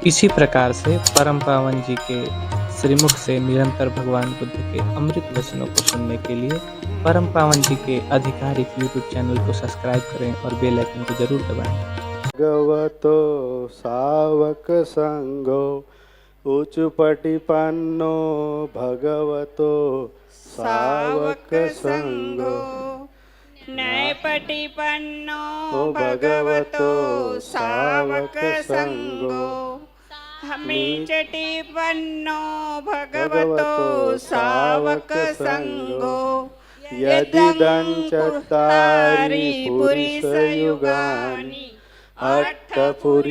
इसी प्रकार से परम पावन जी के श्रीमुख से निरंतर भगवान बुद्ध के अमृत वचनों को सुनने के लिए परम पावन जी के आधिकारिक यूट्यूब चैनल को सब्सक्राइब करें और बेल आइकन को जरूर दबाएं। भगवतो सावक संगो उचुपटिपन्नो भगवतो सावक संगो नैपटिपन्नो भगवतो सावक संगो हमीचटिपन्नो भगवतो सावक संगो यदिदं चत्तारि पुरुषयुगानि अट्ठपुरुषपुग्गला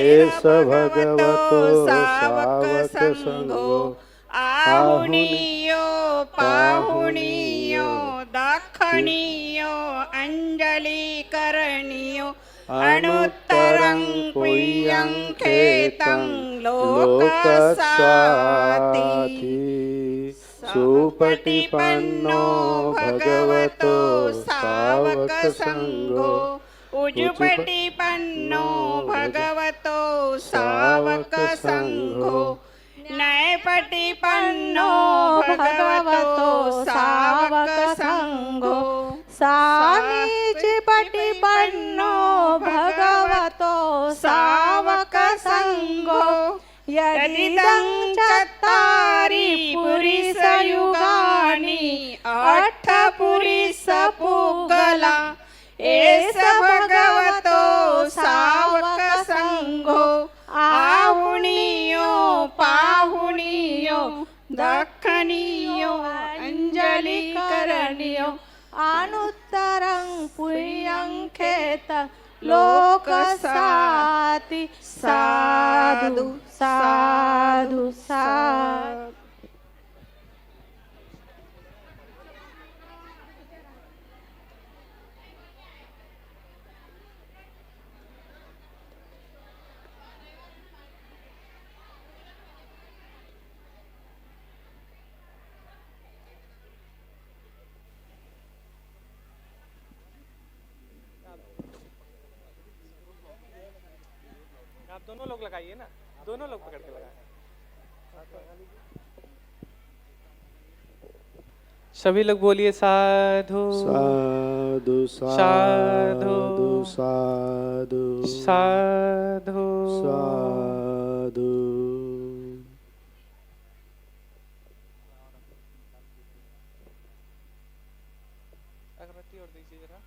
एष भगवतो सावक संगो आहुनीयो पाहुनीयो दक्षिणीयो अंजलिकरणीयो अनुत्तरं पुय्यं खेतं लोकस्वाति सुपटिपन्नो भगवतो सावक संगो उजुपटिपन्नो भगवतो सावक संगो नैपटिपन्नो भगवतो सावक संगो सामीचपटिपन्नो भगवतो सावक संगो यदिदं चत्तारि पुरुषयुगानि अट्ठपुरुषपुग्गला एष भगवतो सावक संगो आहुनीयो पाहुनीयो दक्षिणीयो अंजलिकरणीयो अनुत्तरं पुय्यं खेतं लोकस्वाति साधु साधु साधु। आप दोनों लोग लगाइए ना, दोनों लोग पकड़ के लगाए। सभी लोग बोलिए साधु साधु साधु साधु साधु साधु। अगरबत्ती और दीजिए जरा।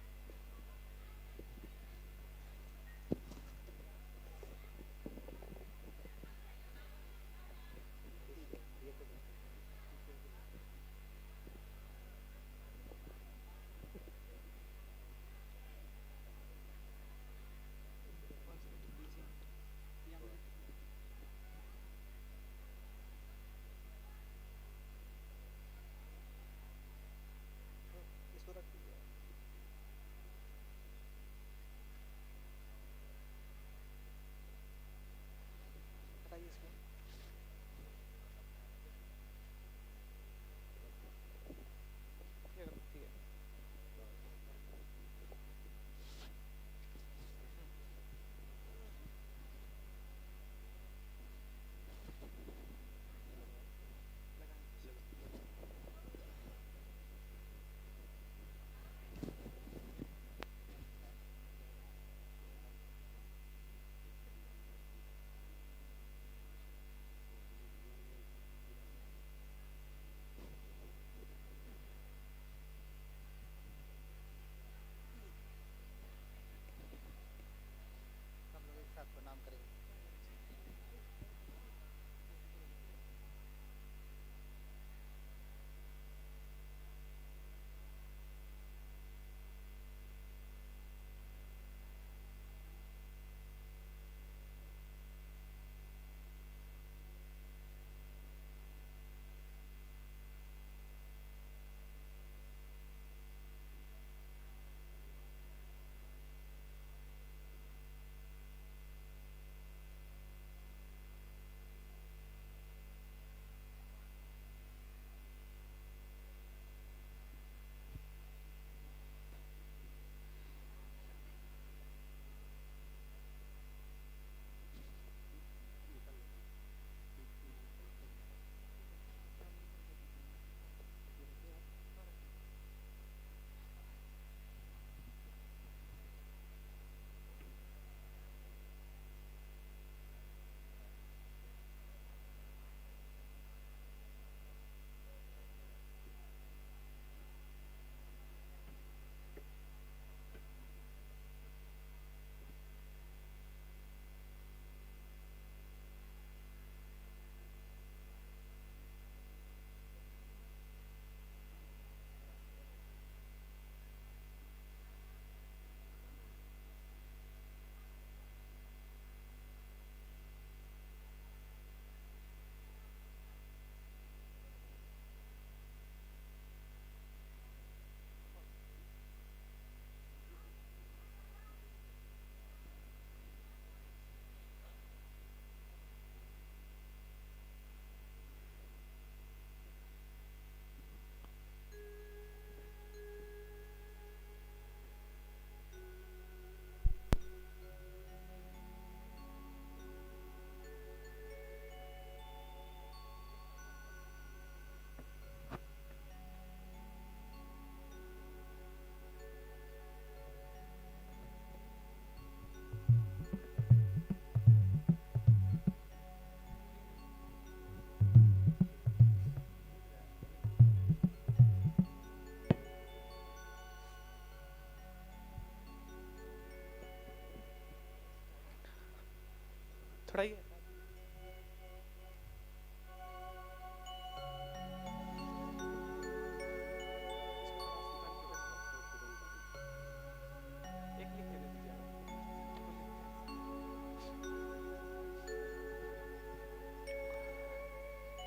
थोड़ा ही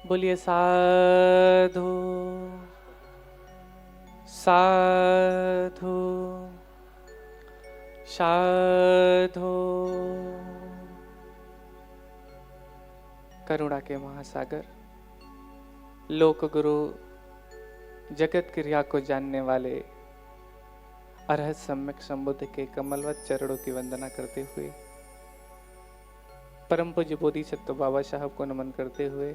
बोलिए साधु साधु साधु। करुणा के महासागर, लोक गुरु, जगत क्रिया को जानने वाले अरहत सम्यक संबुद्ध के कमलवत चरणों की वंदना करते हुए, परम पूज्य बोधिसत्व बाबा साहब को नमन करते हुए,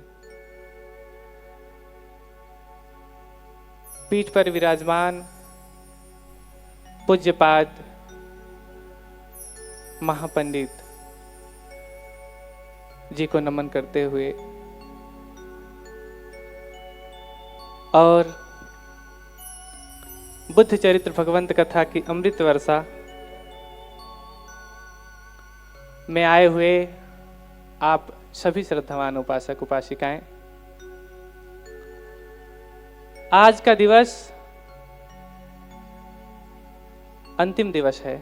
पीठ पर विराजमान पूज्यपाद महापंडित जी को नमन करते हुए और बुद्ध चरित्र भगवंत कथा की अमृत वर्षा में आए हुए आप सभी श्रद्धावान उपासक उपासिकाएं, आज का दिवस अंतिम दिवस है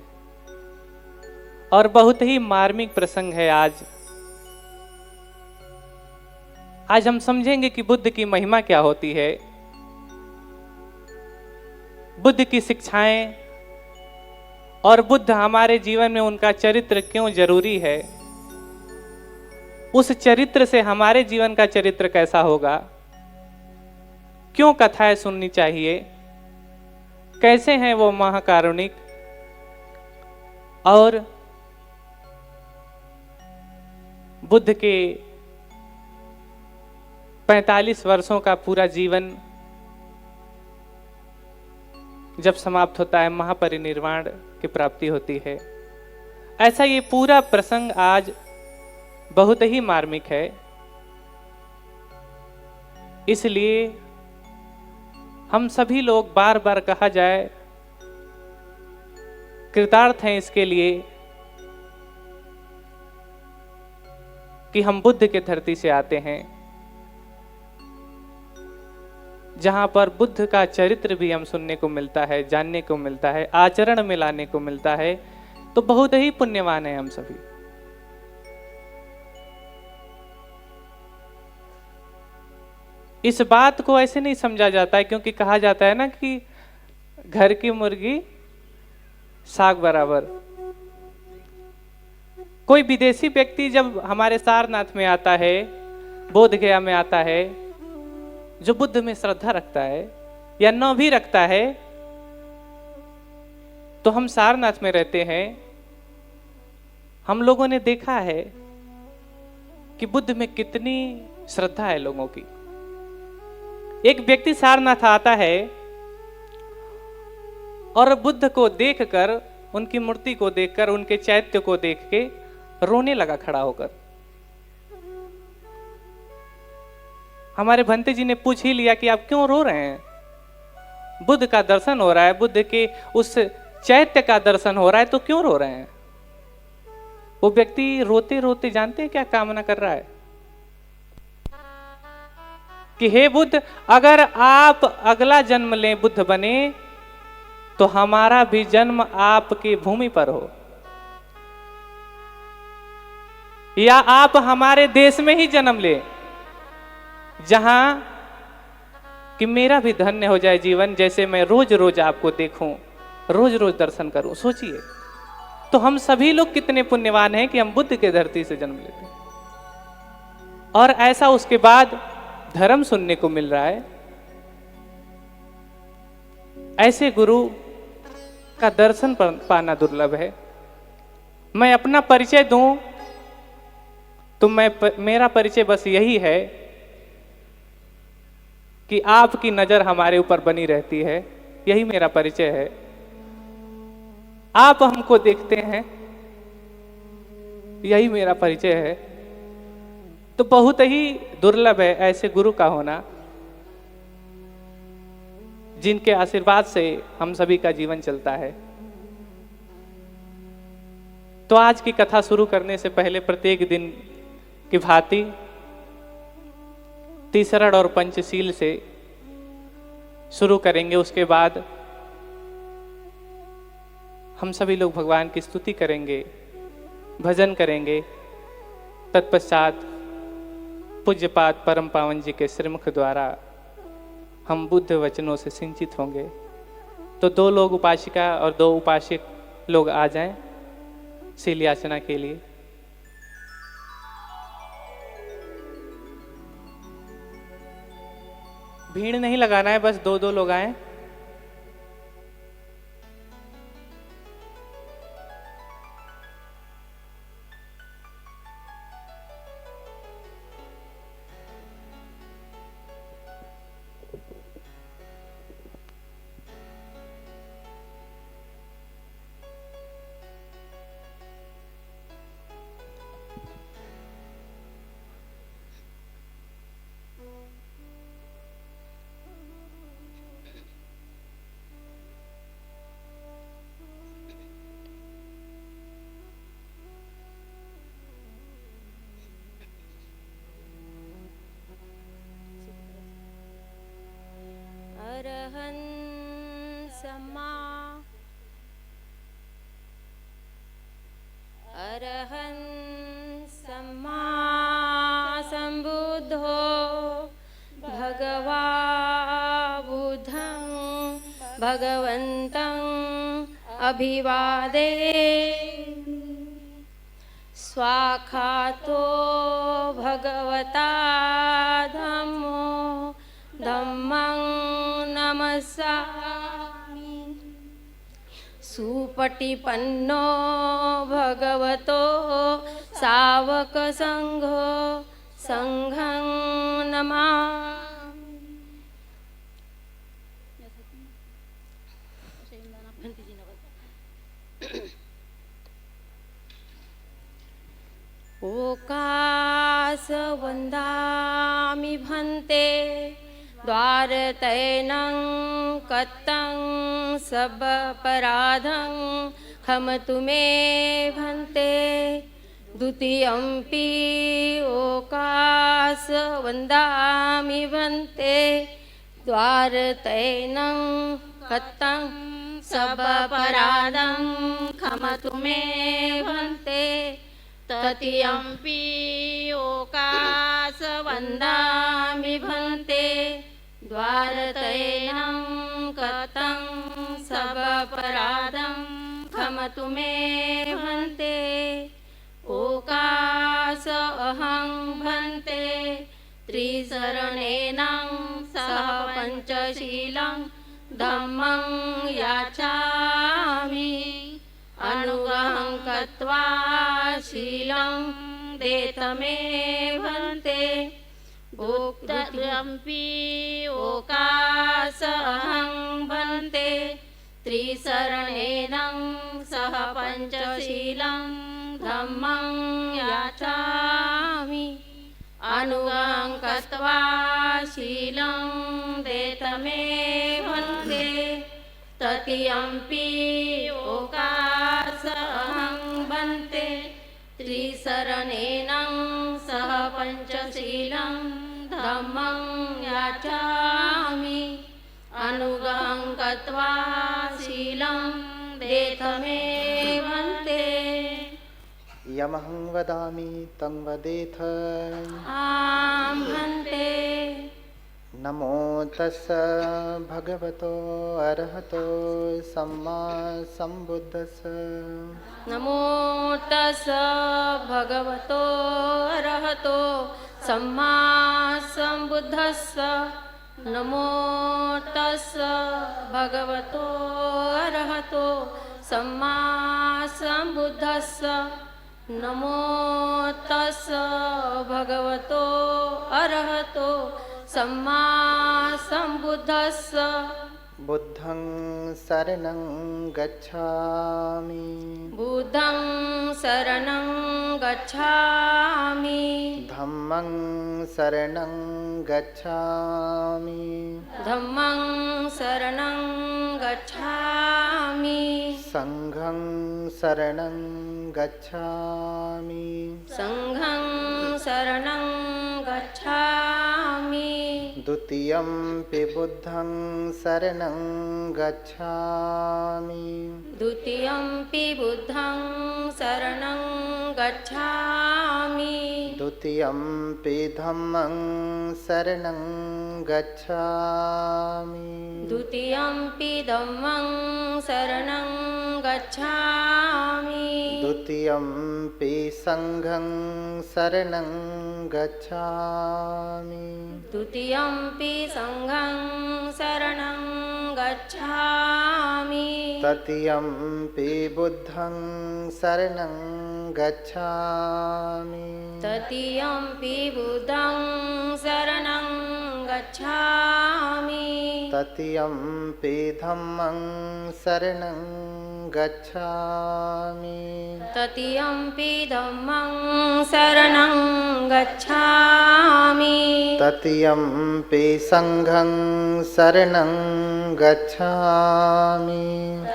और बहुत ही मार्मिक प्रसंग है। आज हम समझेंगे कि बुद्ध की महिमा क्या होती है, बुद्ध की शिक्षाएं और बुद्ध हमारे जीवन में उनका चरित्र क्यों जरूरी है, उस चरित्र से हमारे जीवन का चरित्र कैसा होगा, क्यों कथाएं सुननी चाहिए, कैसे हैं वो महाकारुणिक, और बुद्ध के 45 वर्षों का पूरा जीवन जब समाप्त होता है, महापरिनिर्वाण की प्राप्ति होती है। ऐसा ये पूरा प्रसंग आज बहुत ही मार्मिक है, इसलिए हम सभी लोग बार बार कहा जाए कृतार्थ हैं इसके लिए कि हम बुद्ध के धरती से आते हैं, जहां पर बुद्ध का चरित्र भी हम सुनने को मिलता है, जानने को मिलता है, आचरण में लाने को मिलता है। तो बहुत ही पुण्यवान है हम सभी। इस बात को ऐसे नहीं समझा जाता है, क्योंकि कहा जाता है ना कि घर की मुर्गी साग बराबर। कोई विदेशी व्यक्ति जब हमारे सारनाथ में आता है, बोध गया में आता है, जो बुद्ध में श्रद्धा रखता है या न भी रखता है, तो हम सारनाथ में रहते हैं, हम लोगों ने देखा है कि बुद्ध में कितनी श्रद्धा है लोगों की। एक व्यक्ति सारनाथ आता है और बुद्ध को देखकर, उनकी मूर्ति को देखकर, उनके चैत्य को देख के रोने लगा खड़ा होकर। हमारे भंते जी ने पूछ ही लिया कि आप क्यों रो रहे हैं? बुद्ध का दर्शन हो रहा है, बुद्ध के उस चैत्य का दर्शन हो रहा है, तो क्यों रो रहे हैं? वो व्यक्ति रोते रोते जानते हैं क्या कामना कर रहा है? कि हे बुद्ध, अगर आप अगला जन्म लें, बुद्ध बने, तो हमारा भी जन्म आपकी भूमि पर हो, या आप हमारे देश में ही जन्म ले, जहां कि मेरा भी धन्य हो जाए जीवन, जैसे मैं रोज रोज आपको देखूं, रोज रोज दर्शन करूं। सोचिए, तो हम सभी लोग कितने पुण्यवान हैं कि हम बुद्ध के धरती से जन्म लेते हैं। और ऐसा उसके बाद धर्म सुनने को मिल रहा है। ऐसे गुरु का दर्शन पाना दुर्लभ है। मैं अपना परिचय दूं तो मेरा परिचय बस यही है कि आपकी नजर हमारे ऊपर बनी रहती है, यही मेरा परिचय है। आप हमको देखते हैं, यही मेरा परिचय है। तो बहुत ही दुर्लभ है ऐसे गुरु का होना, जिनके आशीर्वाद से हम सभी का जीवन चलता है। तो आज की कथा शुरू करने से पहले प्रत्येक दिन की भांति तीसरण और पंचशील से शुरू करेंगे। उसके बाद हम सभी लोग भगवान की स्तुति करेंगे, भजन करेंगे। तत्पश्चात पूज्यपाद परम पावन जी के श्रीमुख द्वारा हम बुद्ध वचनों से सिंचित होंगे। तो 2 लोग उपासिका और 2 उपासिक लोग आ जाएं शील याचना के लिए। भीड़ नहीं लगाना है, बस 2-2 लोग आए। अरहं सम्मा संबुद्धो भगवा बुद्धं भगवन्तं अभिवादे स्वाखातो भगवता धम्मं नमस्सामि सुपटिपन्नो भगवतो सावक संघो संघं नमामि। ओकास वन्दामि भन्ते द्वारतैनं कत्तं सबपराधं खमतु मे भन्ते द्वितीयंपि ओकास वन्दामि भन्ते द्वारतैनं कत्तं सबपराधं खमतु मे भन्ते तृतीयंपि ओकास वन्दामि भन्ते द्वारतैनं कतं सबपराधं खमतु मे भन्ते ओकास अहं भन्ते त्रिशरणेन सह पंचशीलं धम्मं याचामि अनुगहं कृत्वा शीलं देत मे भन्ते भोक्तृयंपि ओकास अहं भन्ते त्रिशरणेन सह पंचशीलं धम्मं याचामि अनुगहं कृत्वा शीलं देत मे भन्ते तृतीयंपि ओकास अहं भन्ते त्रिशरणेन सह पंचशीलं धम्मं याचामि अनुगहं कृत्वा शीलं देत मे भन्ते यमहं वदामि तं वदेथ। आं भन्ते। नमो तस्स भगवतो अरहतो सम्मा सम्बुद्धस्स। नमो तस्स भगवतो अरहतो सम्मा सम्बुद्धस्स। नमो तस्स भगवतो अरहतो सम्मा सम्बुद्धस्स। नमो तस्स भगवतो अरहतो सम्मा सम्बुद्धस्स। बुद्धं शरणं गच्छामि। बुद्धं शरणं गच्छामि। धम्मं शरणं गच्छामि। धम्मं शरणं गच्छामि। संघं शरणं गच्छामि। संघं शरणं गच्छामि द्वितीयम्पि बुद्धं शरणं गच्छामि द्वितीयम्पि बुद्धं शरणं गच्छामि द्वितीयम्पि धम्मं शरणं गच्छामि द्वितीयम्पि धम्मं शरणं गच्छामि द्वितीयम्पि संघं शरणं गच्छामि द्वितीयम्पि संघं शरणं गच्छामि तृतीयम्पि बुद्धं शरणं गच्छामि तृतीयम्पि बुद्धं शरणं गच्छामि तृतीयम्पि धम्मं शरणं गच्छामि तृतीयम्पि धम्मं शरणं गच्छामि तृतीयम्पि संघं शरणं गच्छामि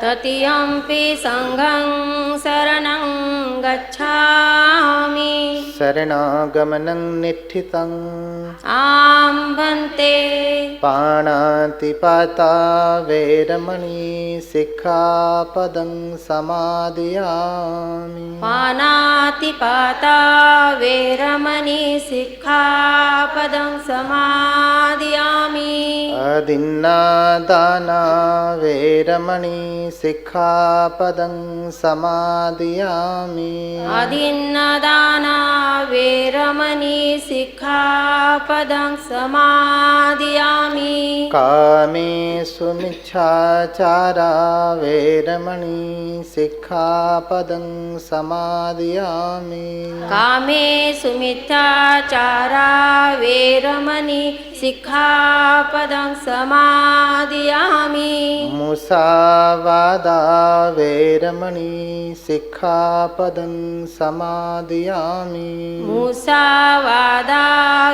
तृतीयम्पि संघं शरणं गच्छामि शरणागमनं निठितम् आं भन्ते पाणातिपाता वैरमणि सिक्खापदं समादयामि पानातिपाता वैरमणि सिक्खापदं समादयामि अदिन्नादाना वैरमणि सिक्खापदं समादयामि अदिन्नदाना वैरमणि सिक्खापदं समादयामि कामेषु मिच्छाचारा वैरमणि सिक्खापदं समादयामि कामेषु मिथ्याचारा वैरमणि सिक्खापदं समादयामि मुसावादा वैरमणि सिक्खापदं समादयामि मुसावादा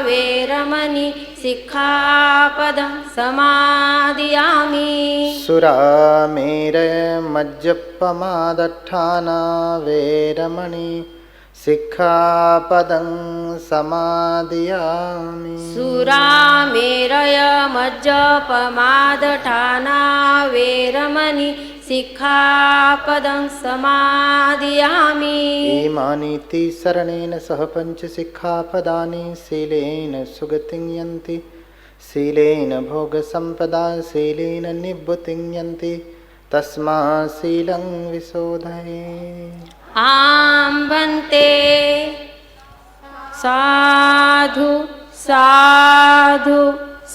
वैरमणि सिक्खापदं समादयामि सुरामेरमज्जपमादट्ठाना वैरमणि सिक्खापदं समादयामि सुरामेरय मज्जपमादठाना वैरमणि सिक्खापदं समादयामि इमानि शरणेन सह पञ्चसिक्खापदानि शीलेन सुगतिं यन्ति शीलेन भोगसम्पदा शीलेन निवृत्तिं यन्ति तस्मात् शीलं विशोधये आं भन्ते साधु साधु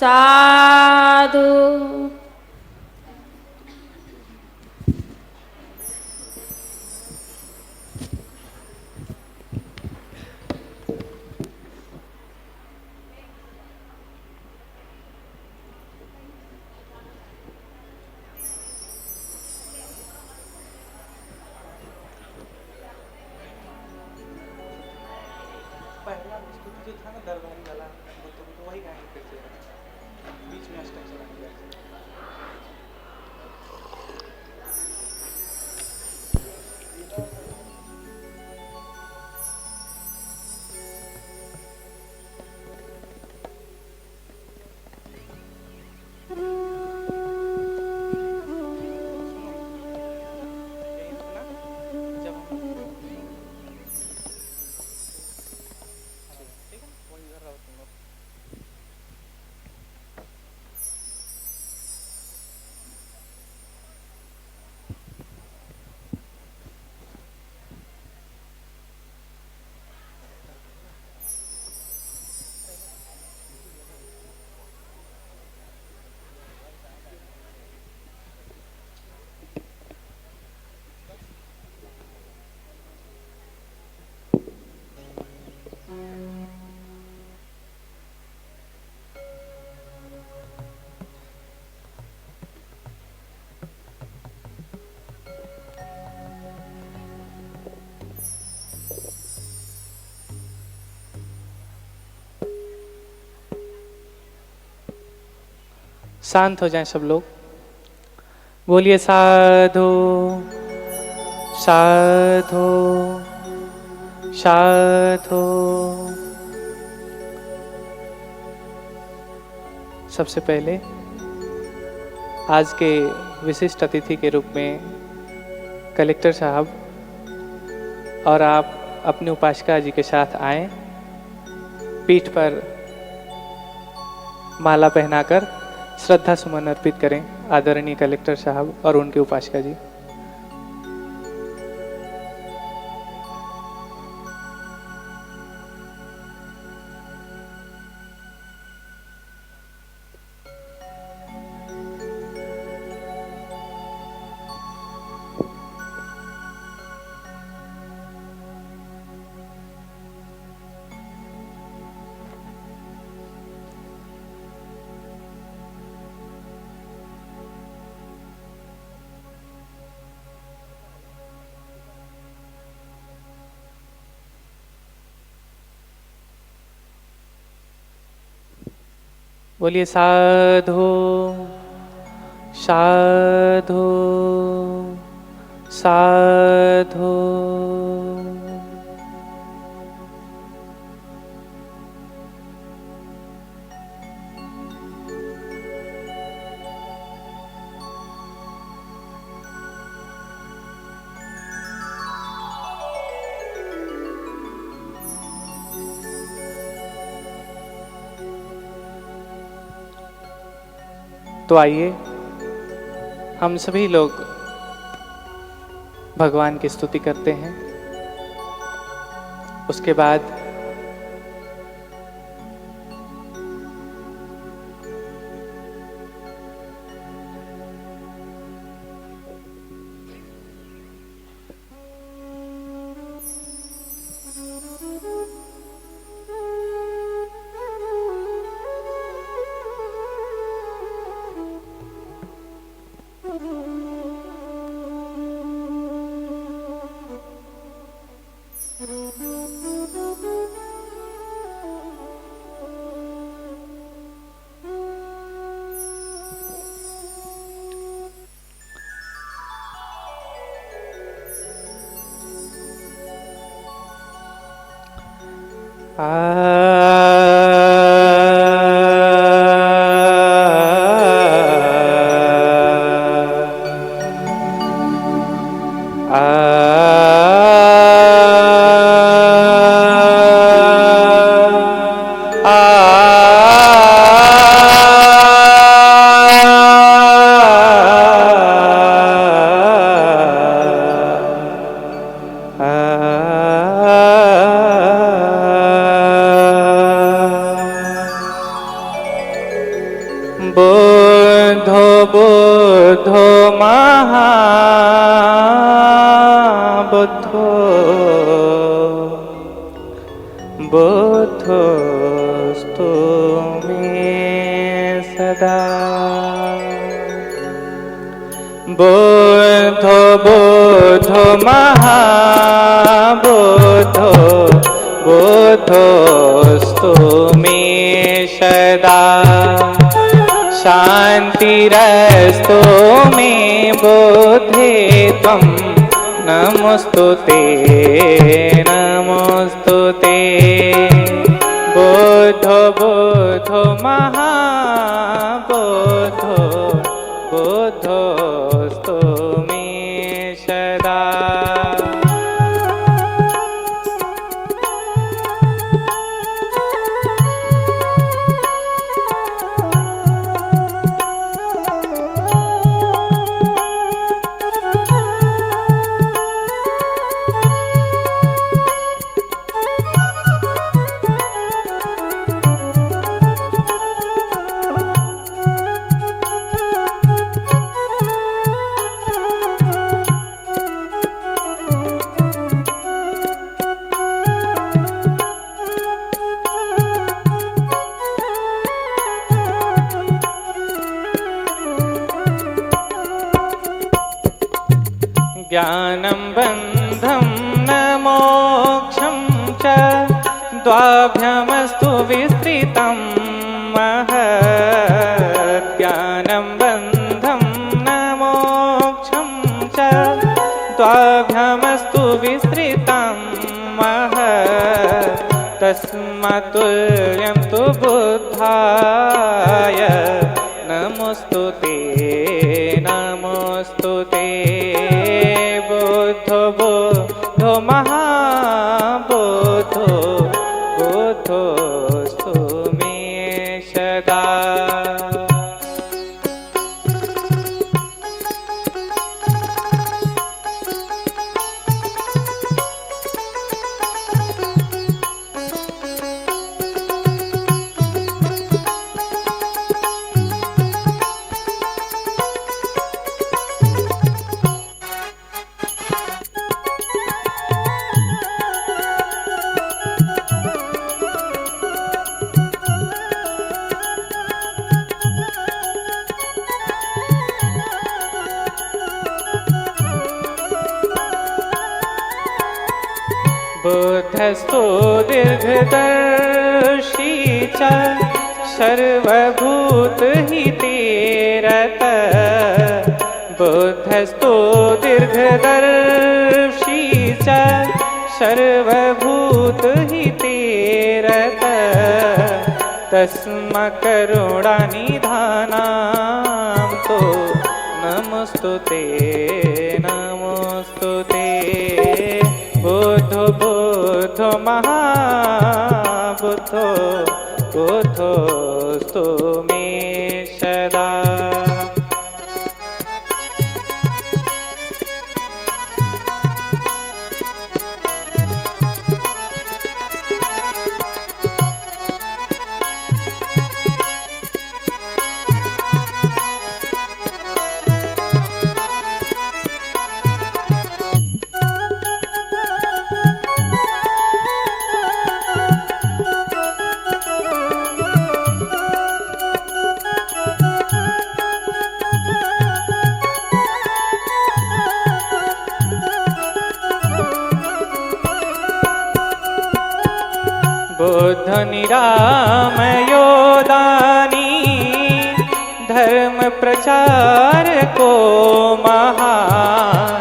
साधु पहला स्तुति जो था ना दरबारी वाला बुद्ध को वही गाएंगे फिर से बीच में अष्टक चलाएंगे। शांत हो जाएं सब लोग। बोलिए साधु साधु साधु सबसे पहले आज के विशिष्ट अतिथि के रूप में कलेक्टर साहब और आप अपनी उपासिका जी के साथ आए, पीठ पर माला पहनाकर श्रद्धा सुमन अर्पित करें आदरणीय कलेक्टर साहब और उनकी उपासिका जी। बोलिए साधु साधु साधु। तो आइए हम सभी लोग भगवान की स्तुति करते हैं। उसके बाद बुद्धोस्तु मे सदा। बुद्धो बुद्धो महाबुद्धो बुद्धोस्तु मे सदा। शान्तिरस्तु मे बुद्धे त्वं नमोस्तुते नमोस्तुते। बुद्धो बुद्धो महाबुद्धो बुद्धोस्तु मे सदा। ज्ञानं बन्धं न मोक्षं च द्वाभ्यामस्तु विस्तृतं महत्। ज्ञानं बन्धं न मोक्षं च द्वाभ्यामस्तु विस्तृतं महत्। तस्मात्तुल्यं तु बुद्धाय नमोस्तुते नमोस्तुते बुद्धो बुद्धो महाबुद्धो बुद्धोस्तु मे सदा। बुद्धस्तु दीर्घदर्शी च सर्वभूतहिते रतः। बुद्धस्तु दीर्घदर्शी च सर्वभूतहिते रतः। तस्मात्करुणानिधानां तो नमोस्तुते नमोस्तुते बुद्धो बुद्धो महाबुद्धो बुद्धोस्तु मे सदा। बुद्ध निरामयो दानी धर्म प्रचार को महान।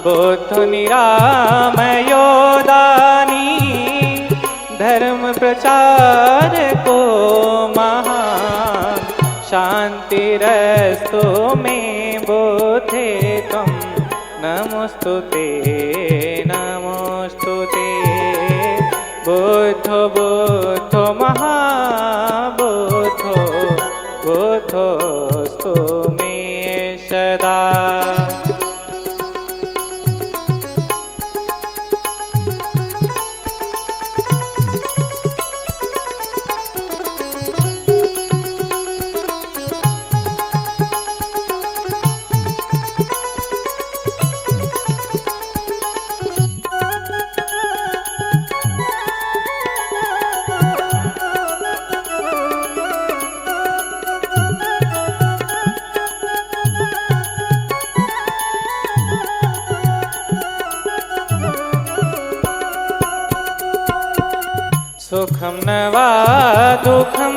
बुद्ध निरामयो दानी धर्म प्रचार को महान। शांतिरस्तु मे बुद्धे त्वं नमोस्तुते नमोस्तुते बुद्धो बुद्धो महाबुद्धो बुद्धोस्तु मे सदा। सुखं न वा दुःखं